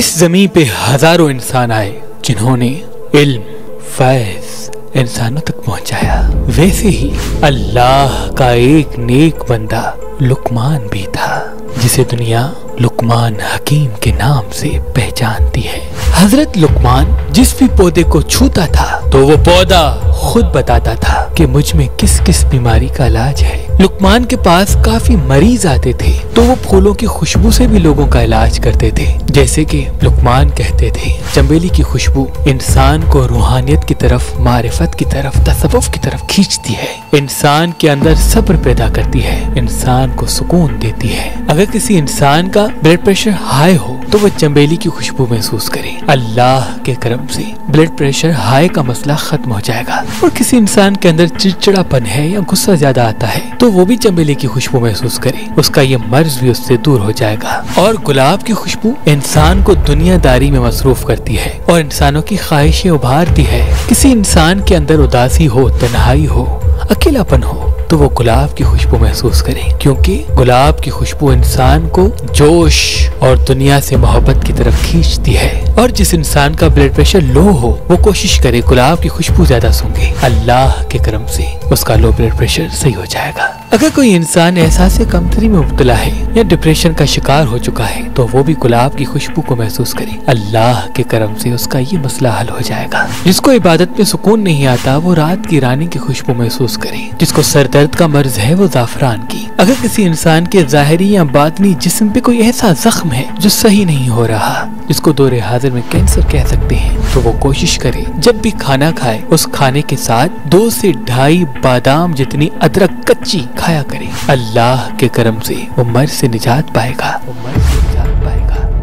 इस ज़मीन पे हजारों इंसान आए जिन्होंने इल्म फैज़ इंसानों तक पहुंचाया। वैसे ही अल्लाह का एक नेक बंदा लुकमान भी था, जिसे दुनिया लुकमान हकीम के नाम से पहचानती है। हजरत लुकमान जिस भी पौधे को छूता था तो वो पौधा खुद बताता था कि मुझ में किस किस बीमारी का इलाज है। लुकमान के पास काफी मरीज आते थे तो वो फूलों की खुशबू से भी लोगों का इलाज करते थे। जैसे कि लुकमान कहते थे, चंबेली की खुशबू इंसान को रूहानियत की तरफ, मारिफत की तरफ, तसव्वुफ की तरफ खींचती है, इंसान के अंदर सब्र पैदा करती है, इंसान को सुकून देती है। अगर किसी इंसान का ब्लड प्रेशर हाई हो तो वो चंबेली की खुशबू महसूस करे, अल्लाह के करम से ब्लड प्रेशर हाई का मसला खत्म हो जाएगा। और किसी इंसान के अंदर चिड़चिड़ापन है या गुस्सा ज्यादा आता है तो वो भी चंबेली की खुशबू महसूस करे, उसका ये मर्ज भी उससे दूर हो जाएगा। और गुलाब की खुशबू इंसान को दुनियादारी में मसरूफ करती है और इंसानों की ख्वाहिशें उभारती है। किसी इंसान के अंदर उदासी हो, तन्हाई हो, अकेलापन हो तो वो गुलाब की खुशबू महसूस करे, क्योंकि गुलाब की खुशबू इंसान को जोश और दुनिया से मोहब्बत की तरफ खींचती है। और जिस इंसान का ब्लड प्रेशर लो हो वो कोशिश करे गुलाब की खुशबू ज्यादा सूंघे, अल्लाह के करम से उसका लो ब्लड प्रेशर सही हो जाएगा। अगर कोई इंसान एहसास कमतरी में मुब्तला है या डिप्रेशन का शिकार हो चुका है तो वो भी गुलाब की खुशबू को महसूस करे, अल्लाह के करम से उसका ये मसला हल हो जाएगा। जिसको इबादत में सुकून नहीं आता वो रात की रानी की खुशबू महसूस करे, जिसको सर दर्द का मर्ज है वो जाफरान की। अगर किसी इंसान के ज़ाहिरी या बातनी जिस्म पे कोई ऐसा जख्म है जो सही नहीं हो रहा, जिसको दौरे हाजिर में कैंसर कह सकते हैं, तो वो कोशिश करे जब भी खाना खाए उस खाने के साथ 2 से 2.5 बादाम जितनी अदरक कच्ची खाया करे, अल्लाह के करम से वो मर्ज से निजात पाएगा।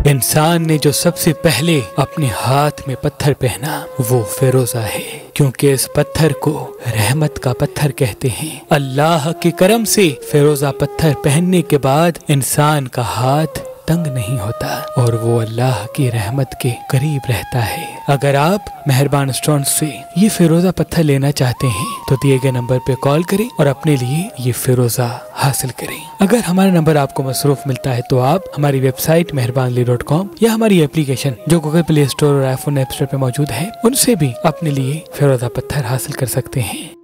इंसान ने जो सबसे पहले अपने हाथ में पत्थर पहना वो फिरोजा है, क्योंकि इस पत्थर को रहमत का पत्थर कहते हैं। अल्लाह के करम से फिरोजा पत्थर पहनने के बाद इंसान का हाथ तंग नहीं होता और वो अल्लाह की रहमत के करीब रहता है। अगर आप मेहरबान स्टोन से ये फिरोजा पत्थर लेना चाहते हैं तो दिए गए नंबर पे कॉल करें और अपने लिए ये फिरोजा हासिल करें। अगर हमारा नंबर आपको मसरूफ मिलता है तो आप हमारी वेबसाइट मेहरबानली.com या हमारी एप्लीकेशन जो गूगल प्ले स्टोर और आईफोन ऐप स्टोर पे मौजूद है उनसे भी अपने लिए फिरोजा पत्थर हासिल कर सकते हैं।